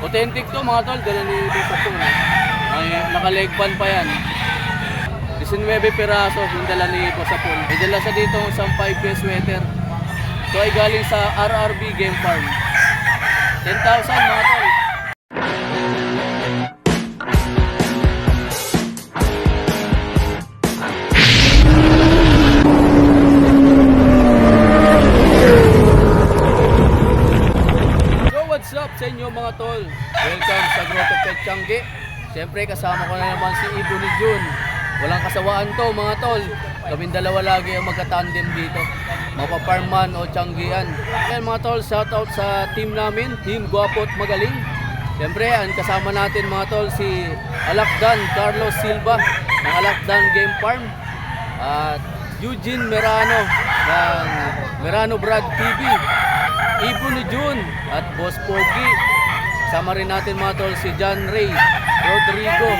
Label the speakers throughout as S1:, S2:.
S1: Authentic to mga tol, dala ni Bosapon. Ay, naka-leg band pa yan. 19 piraso yung dala ni Bosapon. May dala siya dito isang 5-piece sweater. Ito ay galing sa RRB Game Farm. 10,000 mga tol. What's up sa inyo mga tol? Welcome sa Grotto Pet Changi. Siyempre kasama ko na naman si Ibo ni Jun. Walang kasawaan to mga tol. Kaming dalawa lagi ang magka-tandem dito. Mapaparman o Changian. Ayan mga tol, shoutout sa team namin, Team Guapo at Magaling. Siyempre, kasama natin mga tol si Alakdan Carlos Silva ng Alakdan Game Farm. At Eugene Merano ng Merano Brad TV. Ibo ni Jun at Boss Pogi. Kasama rin natin mga tol si John Ray Rodrigo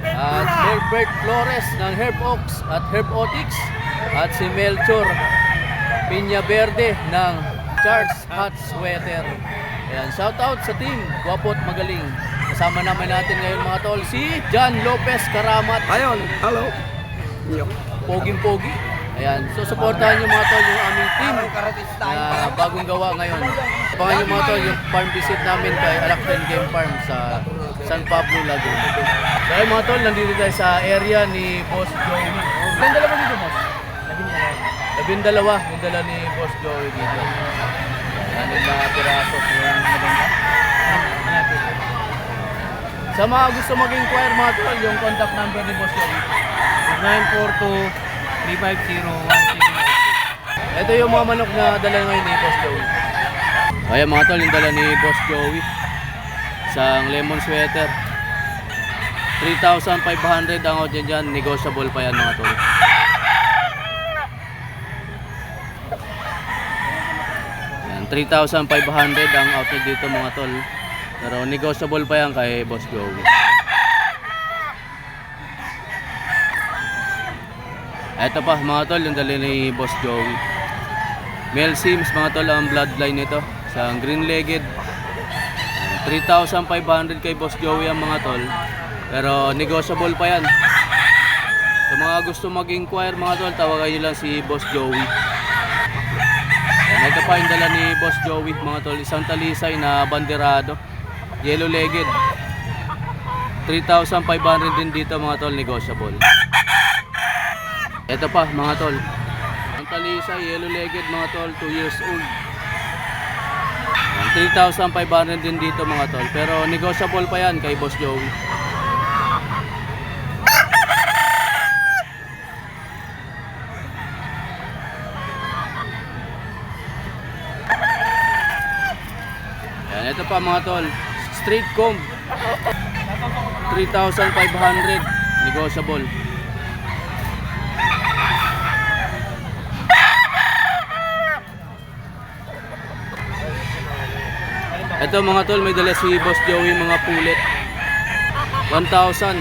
S1: at Herbert Flores ng Herbox at Herbotics at si Melchor Piña Verde ng Charles Hot Sweater. Ayan, shoutout sa team Guapo at Magaling. Kasama naman natin ngayon mga tol si John Lopez Karamat.
S2: Ayon, hello.
S1: Poging-pogi. Ayan, so supportahan nyo mga tol yung aming team na bagong gawa ngayon. Abangan nyo mga tol yung farm visit namin kay Alakdan Game Farm sa San Pablo, Laguna. So ayun mga tol, nandito tayo sa area ni Boss Joey. Ilan dala ba dito, Boss? 12 yung dala ni Boss Joey dito. Ayan na piraso. Sa mga gusto mag-inquire mga tol, yung contact number ni Boss Joey 942-350-1696. Ito yung mga manok na dala ngayon ni Boss Joey. Ayan mga tol, yung dala ni Boss Joey. Isang lemon sweater. 3,500 ang out dyan. Negotiable pa yan mga tol. Ayan, 3,500 ang out dito mga tol. Pero negotiable pa yan kay Boss Joey. Ito pa mga tol, yung dali ni Boss Joey. Male Sims mga tol ang bloodline nito. Sa green-legged. 3,500 kay Boss Joey ang mga tol. Pero negotiable pa yan. Sa mga gusto mag-inquire mga tol, tawagan nyo lang si Boss Joey. Ito pa yung dala ni Boss Joey mga tol. Isang talisay na banderado. Yellow-legged. 3,500 din dito mga tol, negotiable. Ito pa mga tol. Ang talisay, yellow-legged mga tol, 2 years old. 3,500 din dito mga tol. Pero negotiable pa yan kay Boss Joey. Yan, ito pa mga tol. Straight comb. 3,500. Negotiable. Ito mga tol, may dala si Boss Joey mga pulit. 1,000.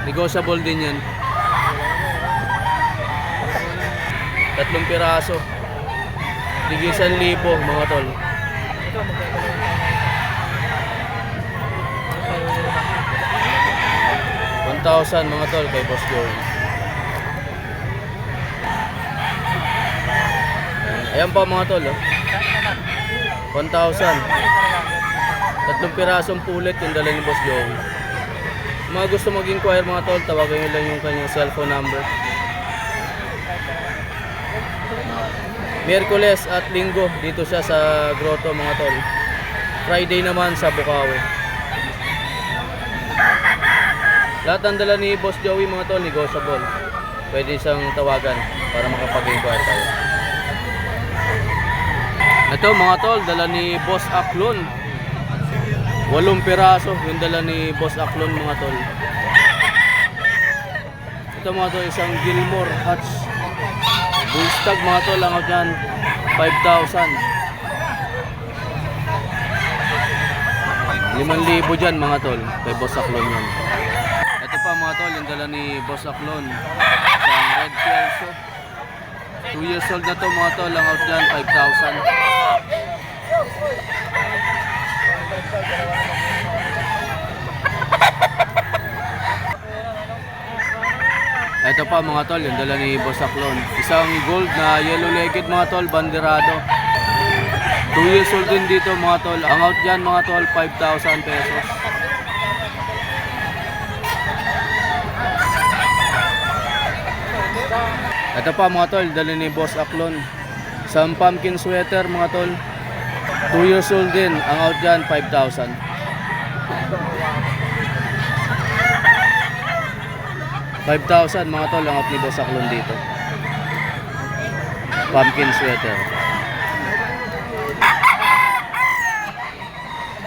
S1: Negotiable din yan. 3 piraso. Tigil 1,000 mga tol. $1,000 mga tol kay Boss Joey. Ayan pa mga tol, oh. 1,000. 3 pirasong pulit yung dala ni Boss Joey. Mga gusto mag-inquire mga tol, tawagan nyo lang yung kanyang cellphone number. Miyerkules at Linggo dito siya sa Grotto mga tol. Friday naman sa Bukawi. Lahat ang dala ni Boss Joey mga tol, negotiable. Pwede siyang tawagan para makapag-inquire tayo. Ito mga tol, dala ni Boss Aklon. 8 piraso yung dala ni Boss Aklon mga tol. Ito mga tol, isang Gilmore Hatch Bullstag mga tol, lang out yan 5,000. 5,000 dyan mga tol kay Boss Aklon yan. Ito pa mga tol, yung dala ni Boss Aklon, isang Red Kelso. 2 years old na to mga tol, lang out yan 5,000. Ito pa mga tol, yung dala ni Boss Aklon. Isang gold na yellow-legged mga tol, banderado. 2 years old din dito mga tol. Ang out dyan mga tol, 5,000 pesos. Ito pa mga tol, dala ni Boss Aklon. Isang pumpkin sweater mga tol. 2 years old din. Ang out dyan, 5,000. $5,000 mga tol ang out ni Boss Aklon dito. Pumpkin sweater.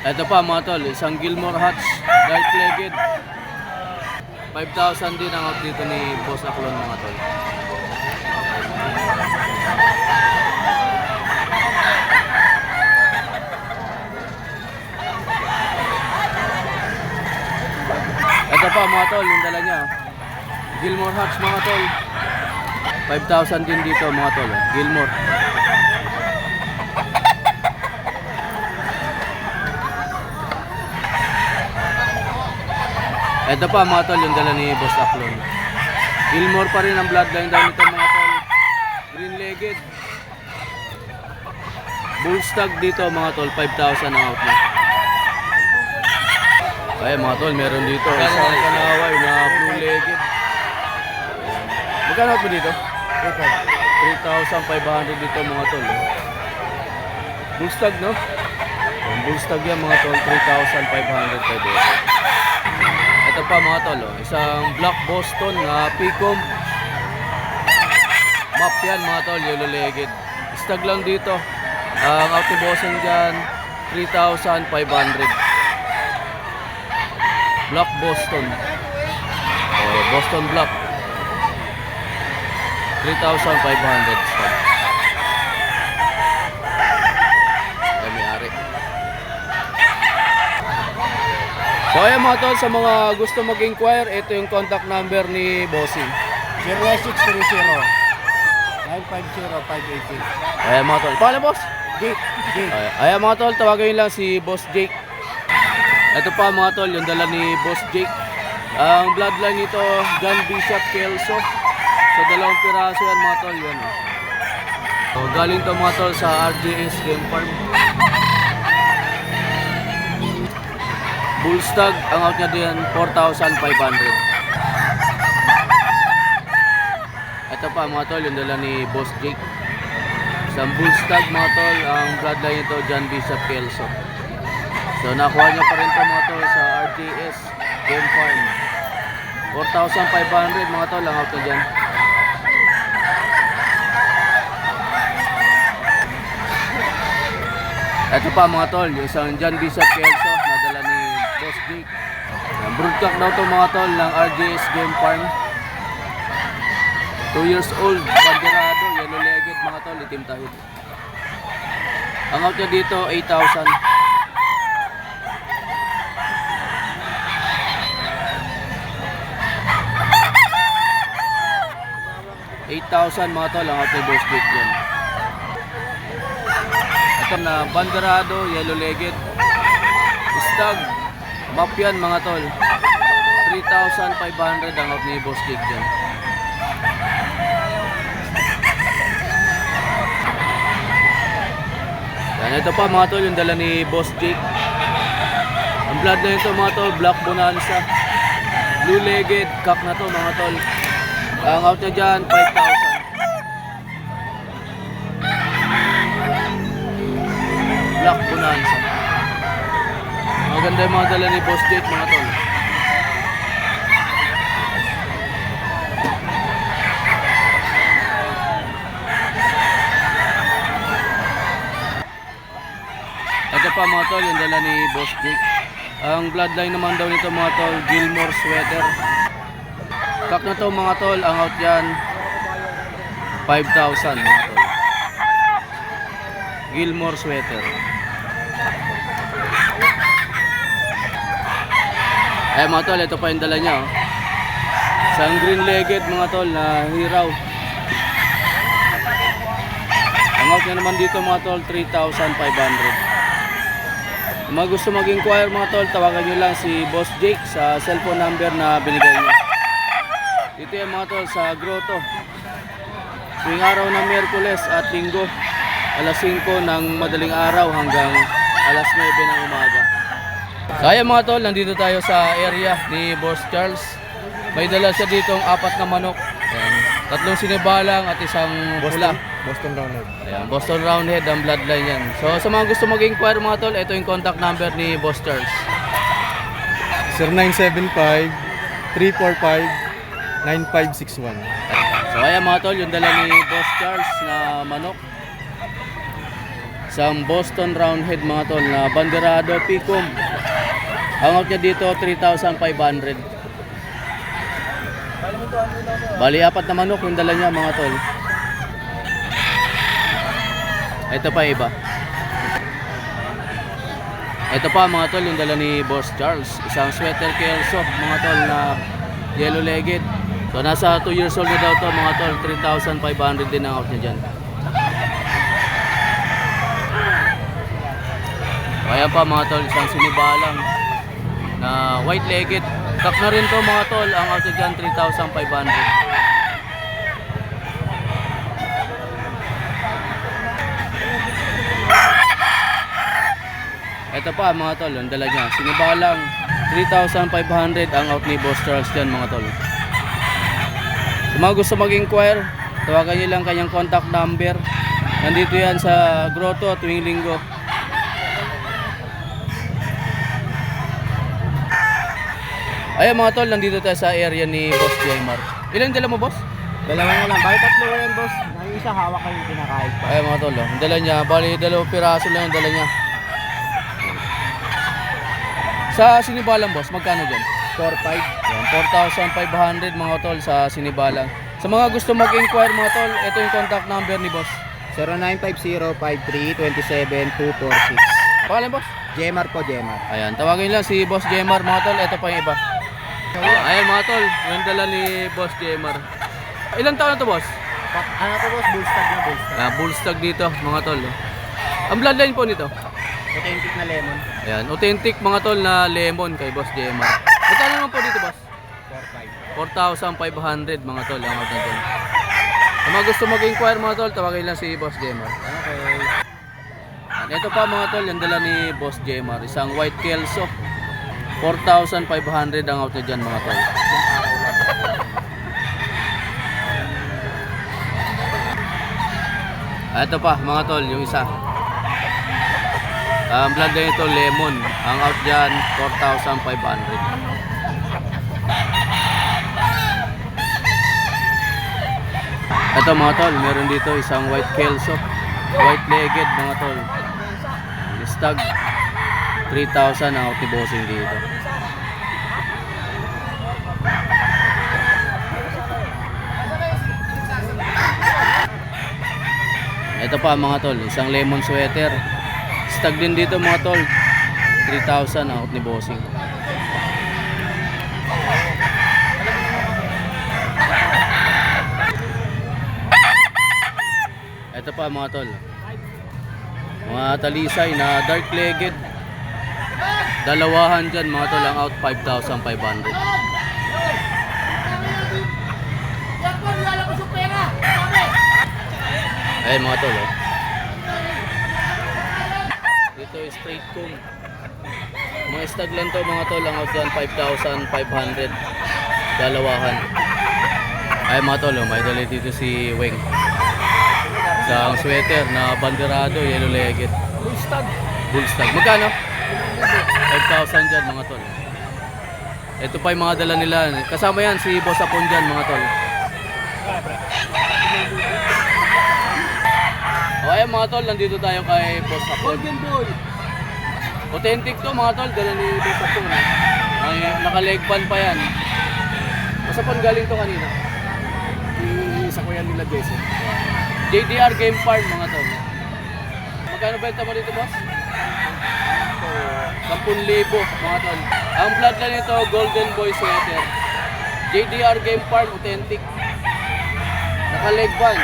S1: Ito pa mga tol, isang Gilmore Hatch, dark legged. 5,000 din ang out dito ni Boss Aklon mga tol. Ito pa mga tol, yung dala niya. Gilmore Hatch mga tol. 5,000 din dito mga tol. Gilmore. Ito pa mga tol, yung dala ni Boss Aklon. Gilmore pa rin ang bloodline daw nito mga tol. Green legged. Bullstag dito mga tol, 5,000 ang out niya. Ay mga tol, meron dito isang kanaway na blue legged. Magkano po dito? 3,500 dito mga tol. Bullstag no? Yung bullstag yan mga tol, 3,500 pesos. Ito pa mga tol, isang Black Boston na Picom. Map yan mga tol, yellow legged. Stag lang dito. Ang out ni bossing dyan, 3,500. Black Boston. Boston Black. 3,500 stag. Ay, may-ari. So ayan mga tol, sa mga gusto mag-inquire, ito yung contact number ni Bossing.
S2: 0630-950-580.
S1: Ayan mga tol. Pangalan boss?
S2: Jake.
S1: Ayan mga tol, tawagin nyo lang si Boss Jake. Ito pa mga tol, yung dala ni Boss Jake. Ang bloodline nito, John Bishop Kelso. So dalawang piraso yan mga tol, yun. So galing to mga tol sa RJS Game Farm. Bullstag, ang out niya din 4,500. Ito pa mga tol, yung dala ni Boss Jake. Isang Bullstag mga tol, ang bloodline nito, John Bishop Kelso. So nakuha niya pa rin ito mga tol sa RJS Game Farm. 4,500 mga tol, ang out niya dyan. Ito pa mga tol, yung isang John Bishop Kelso na dala ni Boss Jake. Broodcock daw to mga tol ng RJS Game Farm. 2 years old, banderado, yellow legged mga tol, itim tahid. Ang out niya dito, 8,000. 8,000 mga tol, ang out ni Boss Jake yan. Ito na banderado, yellow legged. Stag, map yan mga tol. 3,500 ang out ni Boss Jake yan. Yan, ito pa mga tol, yung dala ni Boss Jake. Ang bloodline ito mga tol, Black Bonanza. Blue legged, cock na to mga tol. Ang out niya dyan, 5,000. Black Bonanza. Maganda yung mga dala ni Boss Jake mga tol. Ito pa mga tol, yung dala ni Boss Jake. Ang bloodline naman daw nito mga tol, Gilmore sweater. Kak na to mga tol, ang out yan 5,000 mga tol. Gilmore sweater. Ay mga tol, ito pa yung dala niya. Isang green legged mga tol na hiraw. Ang out niya naman dito mga tol, 3,500. Kung mga gusto mag-inquire mga tol, tawagan nyo lang si Boss Jake sa cellphone number na binigay niya. Dito yan mga tol sa grotto. Tuwing araw ng Miyerkules at Linggo, alas 5 ng madaling araw hanggang alas 9 ng umaga. So ayan mga tol, nandito tayo sa area ni Boss Charles. May dala siya ditong 4 na manok. Ayan, 3 sinibalang at isang pula.
S2: Boston Roundhead.
S1: Ayan, Boston Roundhead ang bloodline yan. So sa mga gusto mag-inquire mga tol, ito yung contact number ni Boss Charles.
S2: 0975-345-9561.
S1: So ayan mga tol, yung dala ni Boss Charles na manok. Isang Boston Roundhead mga tol na banderado Picum. Hangout niya dito 3,500. Bali 4 na manok yung dala niya mga tol. Ito pa iba. Ito pa mga tol yung dala ni Boss Charles. Isang sweater kelso mga tol na yellow legged. So nasa 2 years old na daw to mga tol. 3,500 din ang out niya dyan. Kaya pa mga tol, isang sinibalang na white legged. Kak na rin to mga tol. Ang out niya dyan 3,500. Ito pa mga tol, ang dala niya. Sinibalang 3,500 ang out ni Boss Charles dyan mga tol. Sa mga gusto mag-inquire, tawagan nyo lang kanyang contact number. Nandito yan sa grotto tuwing linggo. Ayan mga tol, nandito tayo sa area ni Boss Jaymar. Ilan dala mo boss?
S2: Dalawang lang. Bakit 3 yan, boss? Ang isa hawak kayo pinakain pa.
S1: Ayan mga tol, ang dala niya. Bali 2 piraso lang ang dala niya. Sa sinibalang boss, magkano dyan?
S2: 4-5.
S1: Yan, 4,500 mga tol sa sinibalang. Sa mga gusto mag-inquire mga tol, ito yung contact number ni boss.
S2: 0950-53-27-246.
S1: Pangalan boss?
S2: Jemar po, Jemar.
S1: Ayan, tawagin lang si Boss Jemar mga tol. Ito pa yung iba. Ayan mga tol, yung dala ni Boss Jemar. Ilang taon na to boss?
S2: Ano to, boss? Bullstag na, bullstag.
S1: Bullstag dito mga tol. Ang bloodline po nito.
S2: Authentic na lemon.
S1: Ayan, authentic mga tol na lemon kay Boss Jemar. Magkano naman po dito boss? 4,500 mga tol ang out natin. Kung mga gusto mag-inquire mga tol, tawagin lang si Boss Jemar.
S2: Okay.
S1: Ito pa mga tol, yung dala ni Boss Jemar. Isang white kelso. 4,500 ang out niya dyan mga tol. Ito pa mga tol, yung isa. Ang blood na ito, lemon. Ang out dyan, 4,500. Ito mga tol, meron dito isang white kelso. White legged mga tol. Stag 3,000 ang out ni bossing dito. Ito pa mga tol, isang lemon sweater. Stag din dito mga tol. 3,000 ang out ni bossing. Ito pa mga tol. Mga talisay na dark legged. Dalawahan dyan mga tol, ang out 5,500. Ayun mga tol oh. Dito is straight comb. Mga stag lang to mga tol, ang out dyan 5,500. Dalawahan. Ayun mga tol oh, may dali dito si Weng. Isang sweater na banderado, yellow legged.
S2: Bullstag.
S1: Bullstag. Magkano? 5,000 dyan mga tol. Ito pa yung mga dala nila. Kasama yan si Boss Apon dyan mga tol. O ayan mga tol, nandito tayo kay Boss Apon.
S2: Golden boy.
S1: Authentic to mga tol, dala ni Boss Apon. Naka-leg band pa yan. Boss Apon galing to kanina.
S2: Isa ko yan nila, Jason.
S1: JDR Game Farm mga tol. Magkano benta mo dito boss? 10,000 mga tol. Ang bloodline nito, Golden Boy Sweater. JDR Game Farm, authentic. Naka-leg band.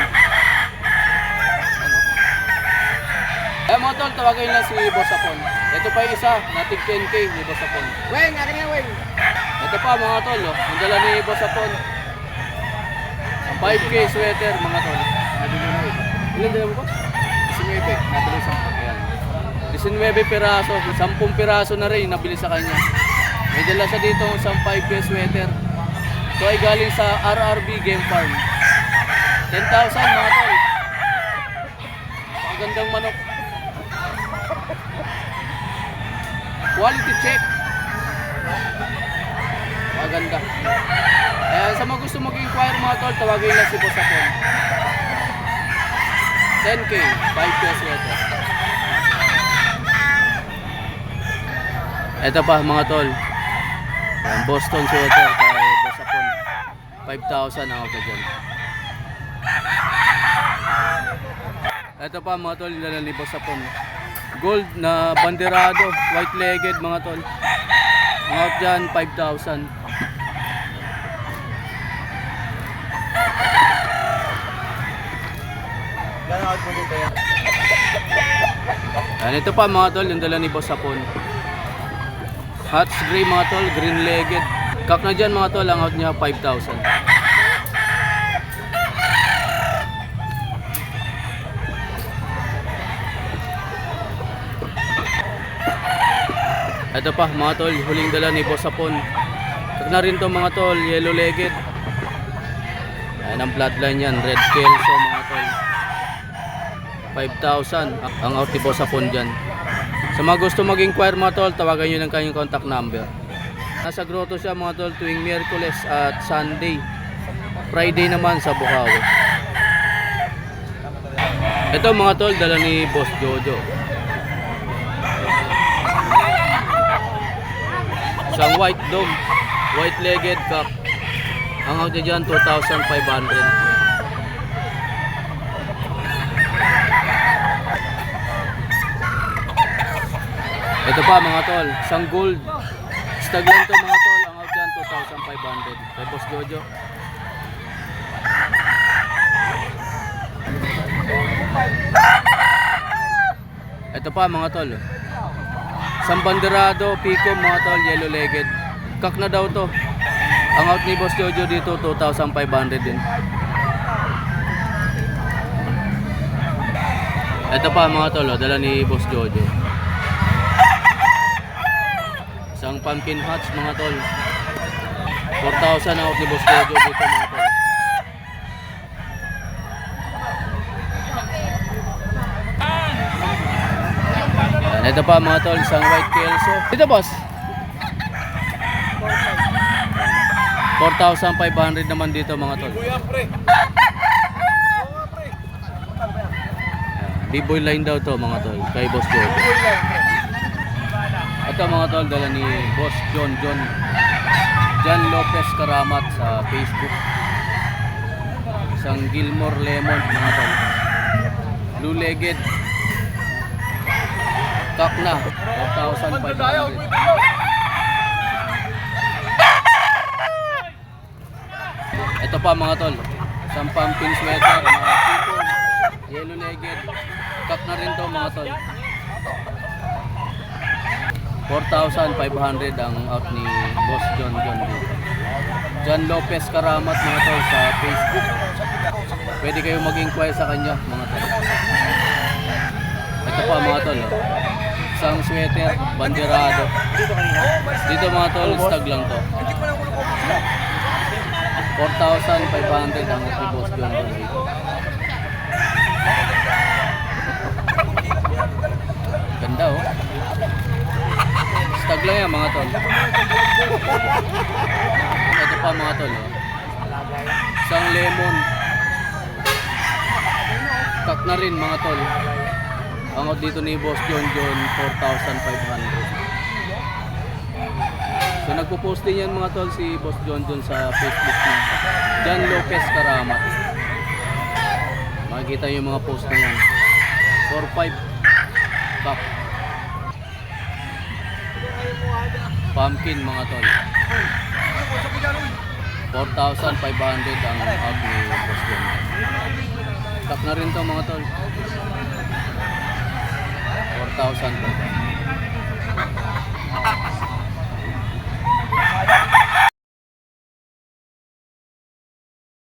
S1: Ano? Mga tol, tawagin lang si Boss Apon. Ito pa yung isa, natig 10K ni Boss Apon.
S2: Weng, akin nga, Weng.
S1: Ito pa mga tol, ang dala ni Boss Apon. 5K sweater mga tol.
S2: Nabili na ito.
S1: Ilan din mo po? 19.
S2: Nabili sa
S1: Ayan. 19 piraso, 10 piraso na rin nabili sa kanya. May dala siya dito isang 5K sweater. Ito ay galing sa RRB Game Farm. 10,000 mga tol. Magandang manok. Quality check. Maganda. Sa mga gusto mag-inquire mga tol, tawagin lang si Boss Apon. 10K, 5K sweater. Ito pa mga tol. Yan, Boston sweater kay Boss Apon. 5,000 ang ako dyan. Ito pa mga tol, yung ni Boss Apon. Gold na banderado, white legged mga tol. Ang out dyan, 5,000.
S2: Gano'n out mo dito yan?
S1: Yan, ito pa mga tol, yung dala ni Boss Apon. Hats gray mga tol, green legged. Kak na dyan mga tol, ang out niya 5,000. Ito pa mga tol, huling dala ni Boss Apon. Kak na rin to mga tol, yellow legged. Yan ang bloodline yan, red kelso mga tol. 5,000 ang out ni Boss Apon dyan. Sa mga gusto mag-inquire mga tol, tawagan nyo ng kanyang contact number. Nasa grotto siya mga tol tuwing Miyerkules at Sunday. Friday naman sa Bukawi. Ito mga tol, dala ni Boss Jojo. Isang white dome, white legged cock. Ang out niya dyan 2,500. Ito pa mga tol, isang gold. Stag lang to mga tol, ang out dyan 2,500. Kay Boss Jojo. Ito pa mga tol. Isang banderado, pico mga tol, yellow legged. Kak na daw to. Ang out ni Boss Jojo dito 2,500 din. Ito pa mga tol, dala ni Boss Jojo. Isang pumpkin hats mga tol. 4,000 out ni Boss Jojo dito mga tol. Yan, ito pa mga tol, isang white kelso. Dito boss. 4,500 naman dito mga tol. B-boy line daw to mga tol, kay Boss Jojo. Ito mga tol, dala ni Boss John Lopez Karamat sa Facebook. Isang Gilmore Lemon mga tol. Blue legged. Kak na 4,500. Ito pa mga tol, isang pumpkin sweater na tipo, yellow legged. Kak na rin to mga tol. 4,500 ang out ni Boss John dito. John Lopez Karamat mga tol sa Facebook. Pwede kayo mag-inquire sa kanya mga tol. Ito pa mga tol, isang sweater, banderado. Dito mga tol, stag lang to. 4,500 ang out ni Boss John dito. Ganda oh. Stag lang yan mga tol. Ito pa mga tol oh. Isang lemon. Kak na rin mga tol. Ang out dito ni Boss John 4,500. So nagpo-post din yan mga tol si Boss John sa Facebook niya. John Lopez Karamat. Makikita yung mga post na yan. 4,500 kak. Pumpkin mga tol. 4,500 ang out ni Boss John. Kak na rin to mga tol. 4,000 po.